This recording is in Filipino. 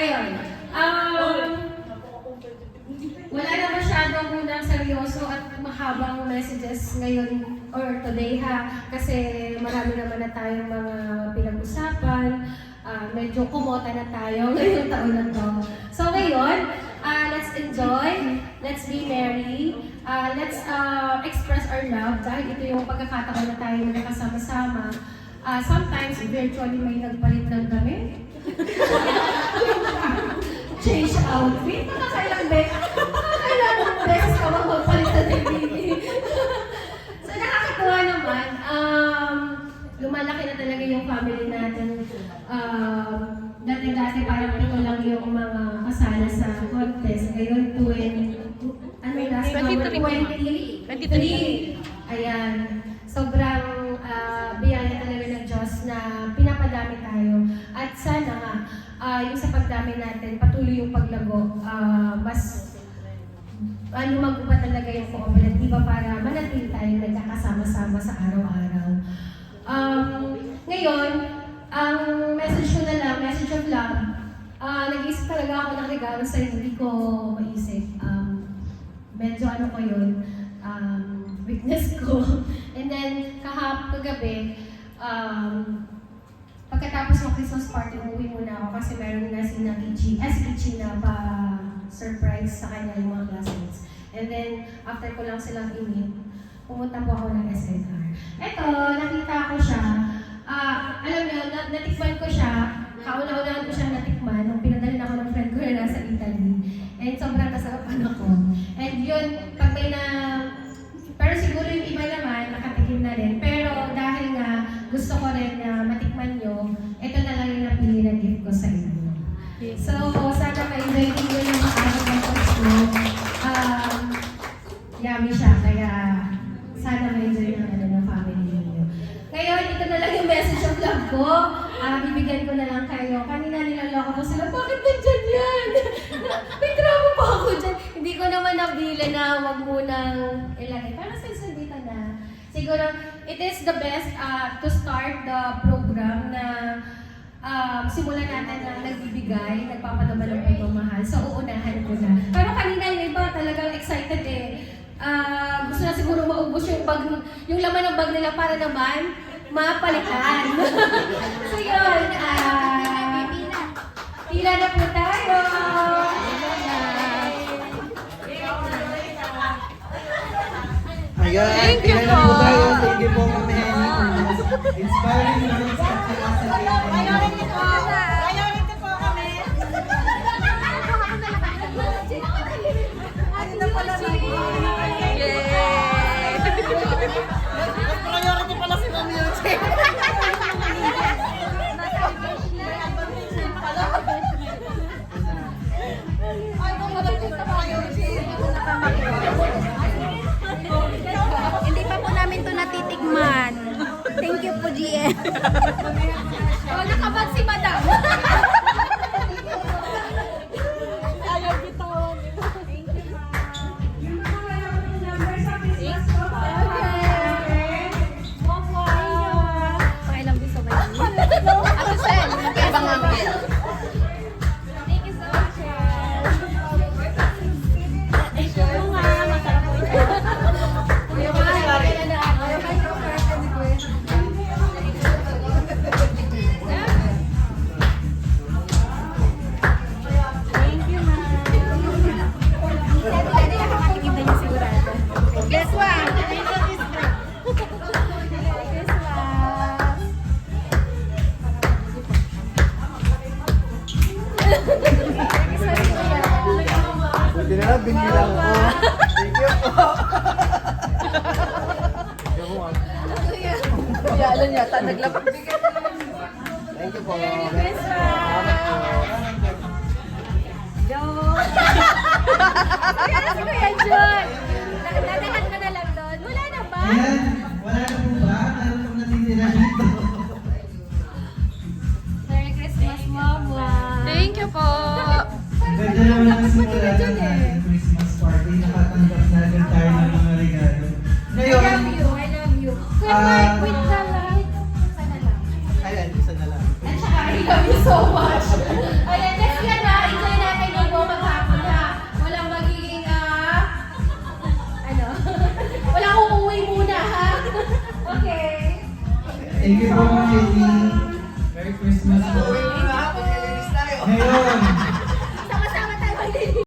ayun. Wala na masyadong unang seryoso at mahabang messages ngayon or today ha. Kasi marami naman na tayong mga pinag-usapan. Medyo kumota na tayo ngayong taon na to. So ngayon, let's enjoy, let's be merry, let's express our love dahil ito yung pagkakataon na tayo magkakasama-sama. Sometimes virtually may nagpalit ng damit. Change outfit. Nakakailang beses ka magpalit ng DVD. So nakakatuwa naman. Lumalaki na talaga yung family natin. Dati parang ito lang yung mga kasala sa contest. Ngayon, 23. Ayan. Sobrang biyaya talaga ng Diyos na pinapadami tayo. At sana nga, yung sa pagdami natin, patuloy yung paglago. Mas lumago pa talaga yung kooperatiba para manatili tayo nagkakasama-sama sa araw-araw. Ngayon, ang message ko na lang, message of love, nag-iisip talaga ako ng regalo sa'yo, hindi ko maisip. Medyo ano ko yun, weakness ko. And then, kagabi, pagkatapos ng Christmas party, umuwi muna ako kasi meron na si Kichi na pa-surprise sa kanya yung mga classmates. And then, after ko lang silang i-meet, pumunta po ako ng SNR. Eto, nakita ko siya. Alam niyo, natikman ko siya. Kauna-unahan ko siya natikman nung pinadalhin ako ng friend ko na nasa Italy. And sobrang nasarapan ako. And yun, pag may na... Pero siguro yung iba naman, nakatikim na rin. Pero dahil nga gusto ko rin na matikman nyo, ito na lang yung napili na gift ko sa inyo. So, sana ma-enjoy nyo yung araw ng Pasko. Yummy siya, kaya sana ma-enjoy ng family ninyo. Ngayon, ito na lang yung message of love ko. Bibigyan ko na lang kayo. Kanina nilaloko ko sila, bakit nandyan yan? May drama pa ako dyan. Hindi ko naman nabili na wag munang ilagay. Pero since dito na, siguro, it is the best to start the program na simulan natin na nagbibigay, nagpapadama ng pagmamahal. So, uunahan ko na. Pero kanina yung iba talagang excited eh. Gusto na siguro maubos yung laman ng bag nila para naman mapalitan. So yun, pila na po tayo. Ayan, pila na po tayo. Thank you po, Ma'am Henny, for this inspiring words at saka sa Priority po kami. Ano na pala na? Priority pala si Ma'am Yuchi. Ay, kung magaganda pa kayo, Yuchi. Hindi pa po namin to natitikman. Thank you po, GM. Nakabag si Madam. Ayaw bitawan. Thank you, Pakailang gusto ba yun? Ako, Sen. Magkaibang namin. Thank you so much. Guess what? Hindi na lang, binilang ko. Thank you po. Thank you po, Ma'am. Yalan yata, naglapag. Thank you po. Merry Christmas! Ayan na si Kuya John. Dadahan ka na lang doon. Wala na ba? Ayan, wala na po ba? Ano pong natitira dito? Merry Christmas, Mama! Thank you po. Ganda naman ang simula ng ating Christmas party. Nakatanggap na agad tayo ng mga regalo. I Ngayon, love you. Kuya Mark, wait ka lang. Sana lang. ayan, isa na lang. At saka, I love you so much. Ayan, next yan na. Thank you po, Ma'am Eddie.